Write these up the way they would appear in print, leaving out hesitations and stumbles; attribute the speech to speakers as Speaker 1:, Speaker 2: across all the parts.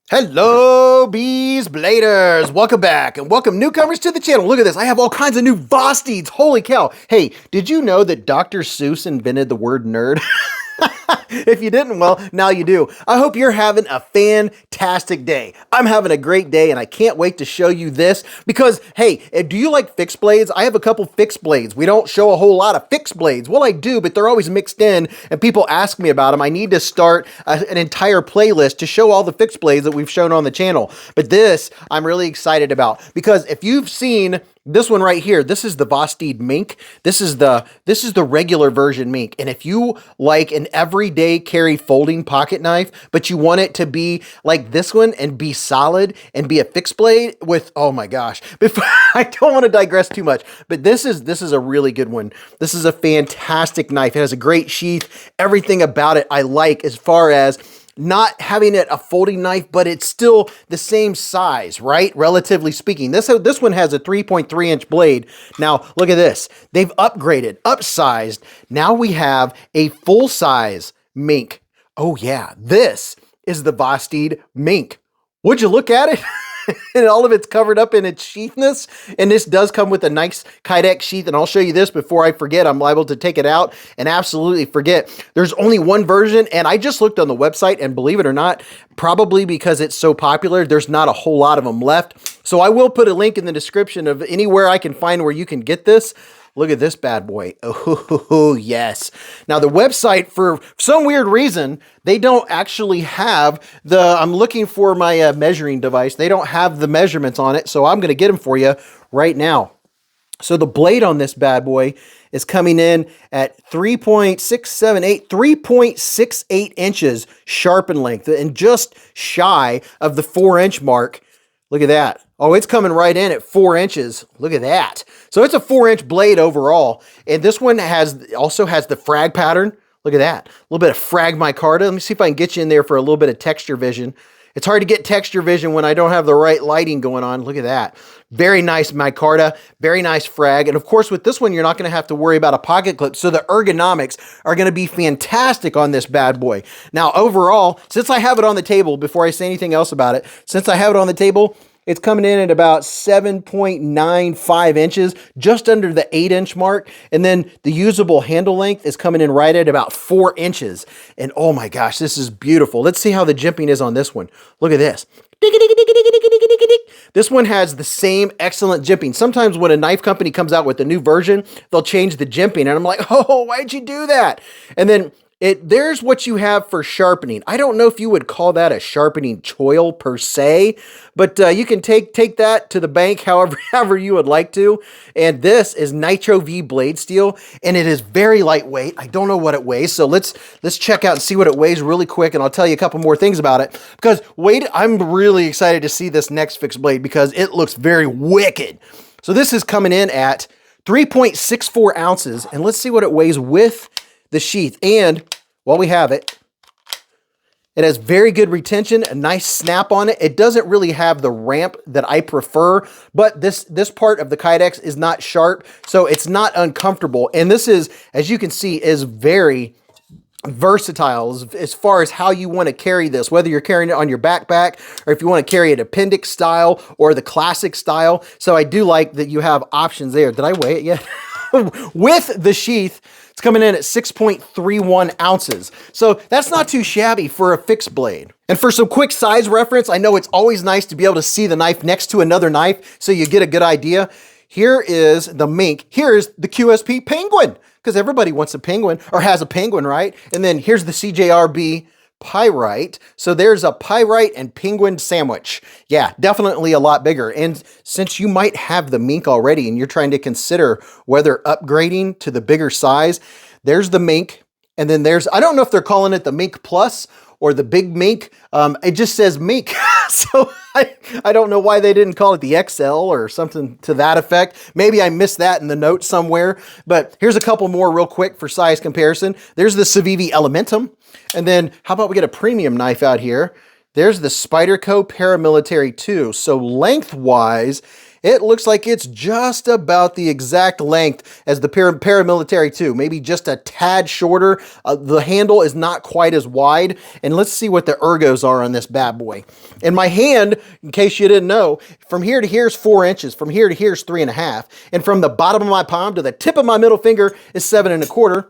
Speaker 1: Hello, Beez Bladers! Welcome back and welcome newcomers to the channel. Look at this. I have all kinds of new Vosteeds. Holy cow. Hey, did you know that Dr. Seuss invented the word nerd? If you didn't, well, now you do. I hope you're having a fantastic day. I'm having a great day and I can't wait to show you this because, hey, do you like fixed blades? I have a couple fixed blades. We don't show a whole lot of fixed blades. Well, I do, but they're always mixed in and people ask me about them. I need to start an entire playlist to show all the fixed blades that we've shown on the channel. But this, I'm really excited about because if you've seen this one right here, this is the Vosteed Mink. This is the regular version Mink. And if you like an everyday carry folding pocket knife, but you want it to be like this one and be solid and be a fixed blade with, oh my gosh, before I don't want to digress too much, but this is a really good one. This is a fantastic knife. It has a great sheath. Everything about it I like as far as not having it a folding knife, but it's still the same size, right? Relatively speaking. This one has a 3.3 inch blade. Now, look at this. They've upgraded, upsized. Now we have a full size Mink. Oh yeah, this is the Vosteed Mink. Would you look at it? And all of it's covered up in its sheathness. And this does come with a nice Kydex sheath. And I'll show you this before I forget. I'm liable to take it out and absolutely forget. There's only one version. And I just looked on the website and believe it or not, probably because it's so popular, there's not a whole lot of them left. So I will put a link in the description of anywhere I can find where you can get this. Look at this bad boy. Oh, yes. Now, the website, for some weird reason, they don't actually have I'm looking for my measuring device. They don't have the measurements on it, so I'm going to get them for you right now. So the blade on this bad boy is coming in at 3.68 inches sharpen length and just shy of the 4-inch mark. Look at that. Oh, it's coming right in at 4 inches. Look at that. So it's a 4-inch blade overall. And this one also has the frag pattern. Look at that. A little bit of frag micarta. Let me see if I can get you in there for a little bit of texture vision. It's hard to get texture vision when I don't have the right lighting going on. Look at that. Very nice micarta, very nice frag. And of course, with this one, you're not going to have to worry about a pocket clip. So the ergonomics are going to be fantastic on this bad boy. Now, overall, since I have it on the table, before I say anything else about it, since I have it on the table, it's coming in at about 7.95 inches, just under the 8-inch mark. And then the usable handle length is coming in right at about 4 inches. And oh my gosh, this is beautiful. Let's see how the jimping is on this one. Look at this. This one has the same excellent jimping. Sometimes when a knife company comes out with a new version, they'll change the jimping. And I'm like, oh, why'd you do that? And then there's what you have for sharpening. I don't know if you would call that a sharpening choil per se, but you can take that to the bank however you would like to. And this is Nitro V blade steel, and it is very lightweight. I don't know what it weighs, so let's check out and see what it weighs really quick, and I'll tell you a couple more things about it. Because wait, I'm really excited to see this next fixed blade because it looks very wicked. So this is coming in at 3.64 ounces, and let's see what it weighs with the sheath. And while we have it, it has very good retention, a nice snap on it. It doesn't really have the ramp that I prefer, but this part of the Kydex is not sharp, so it's not uncomfortable. And this is, as you can see, is very versatile as far as how you want to carry this, whether you're carrying it on your backpack or if you want to carry it appendix style or the classic style. So I do like that you have options there. Did I weigh it yet? With the sheath, it's coming in at 6.31 ounces. So that's not too shabby for a fixed blade. And for some quick size reference, I know it's always nice to be able to see the knife next to another knife so you get a good idea. Here is the Mink. Here's the QSP Penguin, because everybody wants a penguin or has a penguin, right? And then here's the CJRB Pyrite. So there's a Pyrite and Penguin sandwich. Yeah, definitely a lot bigger. And since you might have the Mink already and you're trying to consider whether upgrading to the bigger size, there's the Mink. And then I don't know if they're calling it the Mink Plus or the Big Mink. It just says Mink. So I don't know why they didn't call it the XL or something to that effect. Maybe I missed that in the notes somewhere. But here's a couple more real quick for size comparison. There's the Civivi Elementum. And then how about we get a premium knife out here? There's the Spyderco Paramilitary 2. So lengthwise, It looks like it's just about the exact length as the paramilitary 2, maybe just a tad shorter. The handle is not quite as wide. And let's see what the ergos are on this bad boy. And my hand, in case you didn't know, from here to here is 4 inches. From here to here is 3.5. And from the bottom of my palm to the tip of my middle finger is 7.25.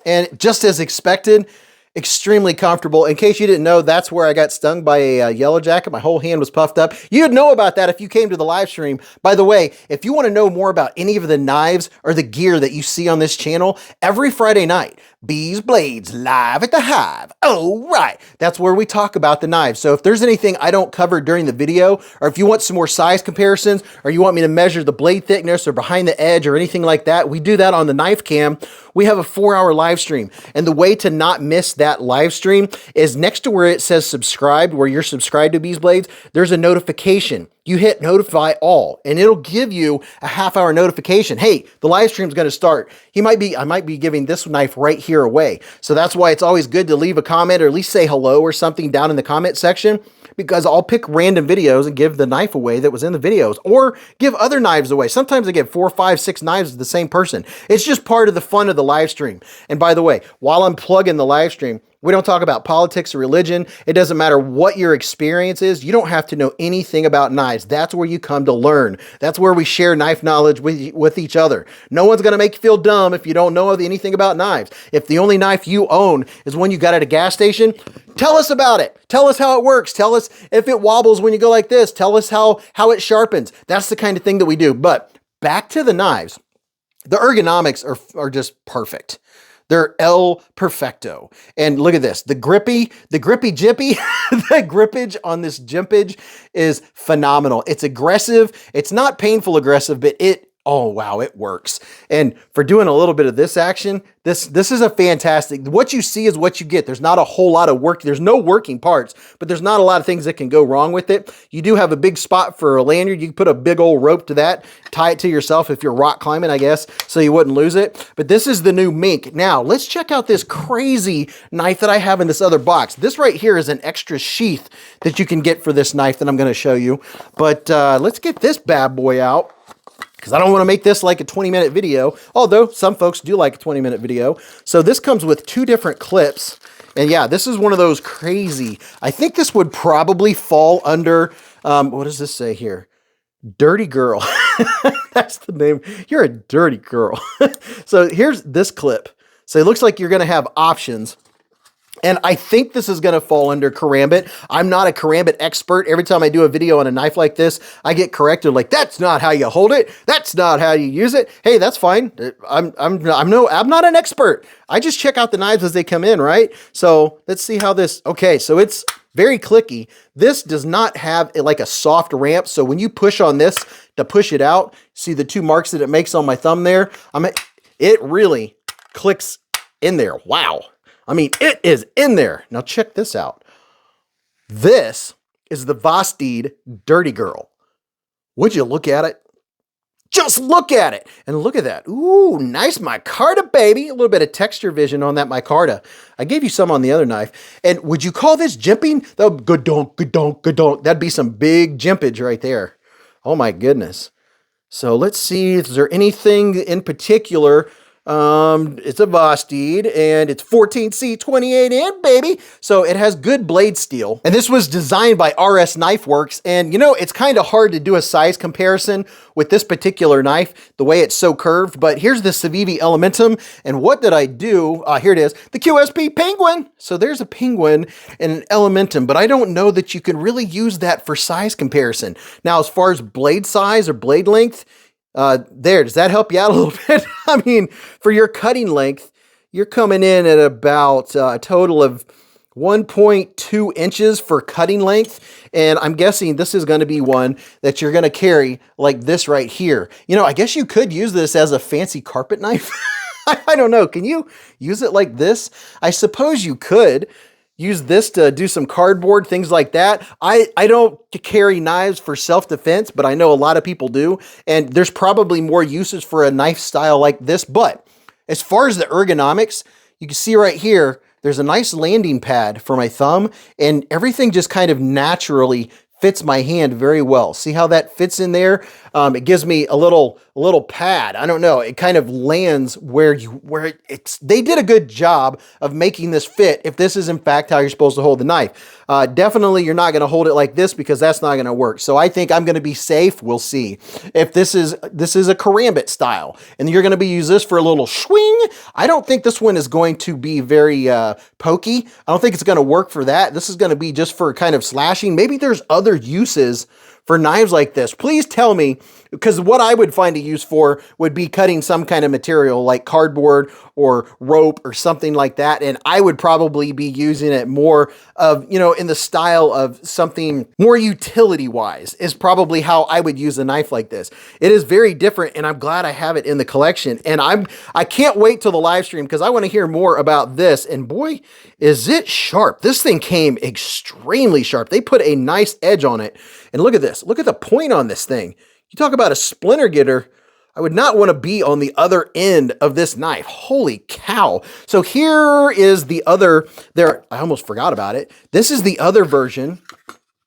Speaker 1: And just as expected, extremely comfortable. In case you didn't know, that's where I got stung by a yellow jacket. My whole hand was puffed up. You'd know about that if you came to the live stream. By the way, if you want to know more about any of the knives or the gear that you see on this channel, every Friday night, Beez Blades live at the Hive. Oh, right. That's where we talk about the knives. So if there's anything I don't cover during the video, or if you want some more size comparisons, or you want me to measure the blade thickness or behind the edge or anything like that, we do that on the knife cam. We have a 4-hour live stream. And the way to not miss that live stream is next to where it says subscribed, where you're subscribed to Beez Blades, there's a notification. You hit notify all and it'll give you a half-hour notification. Hey, the live stream's going to start. I might be giving this knife right here away. So that's why it's always good to leave a comment or at least say hello or something down in the comment section, because I'll pick random videos and give the knife away that was in the videos or give other knives away. Sometimes I give 4, 5, 6 knives to the same person. It's just part of the fun of the live stream. And by the way, while I'm plugging the live stream, we don't talk about politics or religion. It doesn't matter what your experience is. You don't have to know anything about knives. That's where you come to learn. That's where we share knife knowledge with each other. No one's going to make you feel dumb if you don't know anything about knives. If the only knife you own is one you got at a gas station, tell us about it. Tell us how it works. Tell us if it wobbles when you go like this. Tell us how it sharpens. That's the kind of thing that we do. But back to the knives. The ergonomics are just perfect. They're El Perfecto. And look at this. The grippy jippy, the grippage on this jimpage is phenomenal. It's aggressive. It's not painful aggressive, but oh wow, it works. And for doing a little bit of this action, this is a fantastic, what you see is what you get. There's not a whole lot of work. There's no working parts, but there's not a lot of things that can go wrong with it. You do have a big spot for a lanyard. You can put a big old rope to that, tie it to yourself if you're rock climbing, I guess, so you wouldn't lose it. But this is the new Mink. Now, let's check out this crazy knife that I have in this other box. This right here is an extra sheath that you can get for this knife that I'm going to show you. But let's get this bad boy out, because I don't want to make this like a 20-minute video, although some folks do like a 20-minute video. So this comes with 2 different clips. And yeah, this is one of those crazy. I think this would probably fall under, what does this say here? Dirty Girl. That's the name. You're a dirty girl. So here's this clip. So it looks like you're going to have options. And I think this is going to fall under karambit. I'm not a karambit expert. Every time I do a video on a knife like this, I get corrected like, that's not how you hold it. That's not how you use it. Hey, that's fine. I'm not an expert. I just check out the knives as they come in, right? So let's see how this, okay, so it's very clicky. This does not have like a soft ramp. So when you push on this to push it out, see the 2 marks that it makes on my thumb there? It really clicks in there. Wow. I mean, it is in there. Now check this out. This is the Vosteed Dirty Girl. Would you look at it? Just look at it. And look at that. Ooh, nice micarta, baby. A little bit of texture vision on that micarta. I gave you some on the other knife. And would you call this jimping? Gadonk. That'd be some big jimpage right there. Oh my goodness. So let's see, is there anything in particular? It's a Vosteed and it's 14C28N, baby. So it has good blade steel. And this was designed by RS Knife Works. And you know, it's kind of hard to do a size comparison with this particular knife, the way it's so curved. But here's the Civivi Elementum. And what did I do? Here it is, the QSP Penguin. So there's a penguin and an Elementum, but I don't know that you can really use that for size comparison. Now, as far as blade size or blade length, does that help you out a little bit? I mean, for your cutting length, you're coming in at about a total of 1.2 inches for cutting length. And I'm guessing this is going to be one that you're going to carry like this right here. You know, I guess you could use this as a fancy carpet knife. I don't know. Can you use it like this? I suppose you could use this to do some cardboard, things like that. I don't carry knives for self-defense, but I know a lot of people do. And there's probably more uses for a knife style like this. But as far as the ergonomics, you can see right here, there's a nice landing pad for my thumb and everything just kind of naturally fits my hand very well. See how that fits in there? It gives me a little pad. I don't know. It kind of lands where it's. They did a good job of making this fit. If this is in fact how you're supposed to hold the knife, definitely you're not going to hold it like this because that's not going to work. So I think I'm going to be safe. We'll see if this is a karambit style, and you're going to be use this for a little swing. I don't think this one is going to be very pokey. I don't think it's going to work for that. This is going to be just for kind of slashing. Maybe there's other uses for knives like this. Please tell me, because what I would find a use for would be cutting some kind of material like cardboard or rope or something like that. And I would probably be using it more of, in the style of something more utility wise is probably how I would use a knife like this. It is very different, and I'm glad I have it in the collection. And I can't wait till the live stream because I want to hear more about this. And boy, is it sharp. This thing came extremely sharp. They put a nice edge on it. And look at this. Look at the point on this thing. You talk about a splinter getter. I would not want to be on the other end of this knife. Holy cow. So here is the other, I almost forgot about it. This is the other version.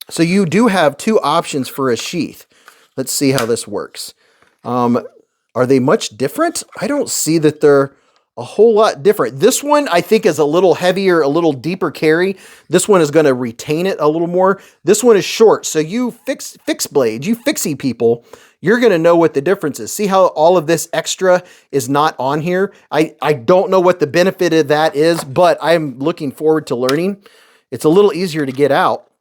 Speaker 1: So you do have two options for a sheath. Let's see how this works. Are they much different? I don't see that they're a whole lot different. This one I think is a little heavier, a little deeper carry. This one is going to retain it a little more. This one is short. So you fix blades, you fixie people, you're going to know what the difference is. See how all of this extra is not on here? I don't know what the benefit of that is, but I'm looking forward to learning. It's a little easier to get out.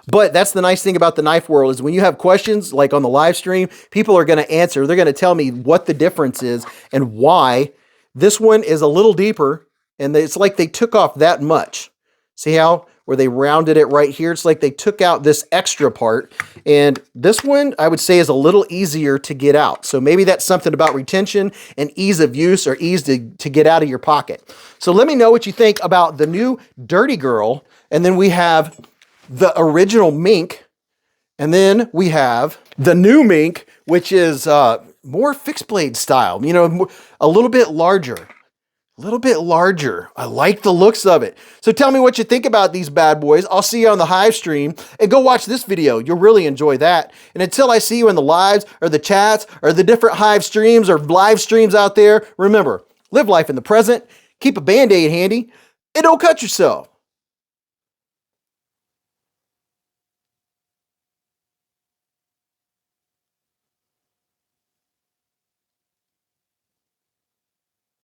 Speaker 1: But that's the nice thing about the knife world is when you have questions like on the live stream, people are going to answer. They're going to tell me what the difference is and why. This one is a little deeper, and it's like they took off that much. See how? Where they rounded it right here. It's like they took out this extra part. And this one, I would say, is a little easier to get out. So maybe that's something about retention and ease of use or ease to get out of your pocket. So let me know what you think about the new Dirty Girl. And then we have the original Mink. And then we have the new Mink, which is more fixed blade style, a little bit larger. I like the looks of it. So tell me what you think about these bad boys. I'll see you on the Hive stream, and go watch this video. You'll really enjoy that. And until I see you in the lives or the chats or the different Hive streams or live streams out there, remember, live life in the present, keep a Band-Aid handy, and don't cut yourself.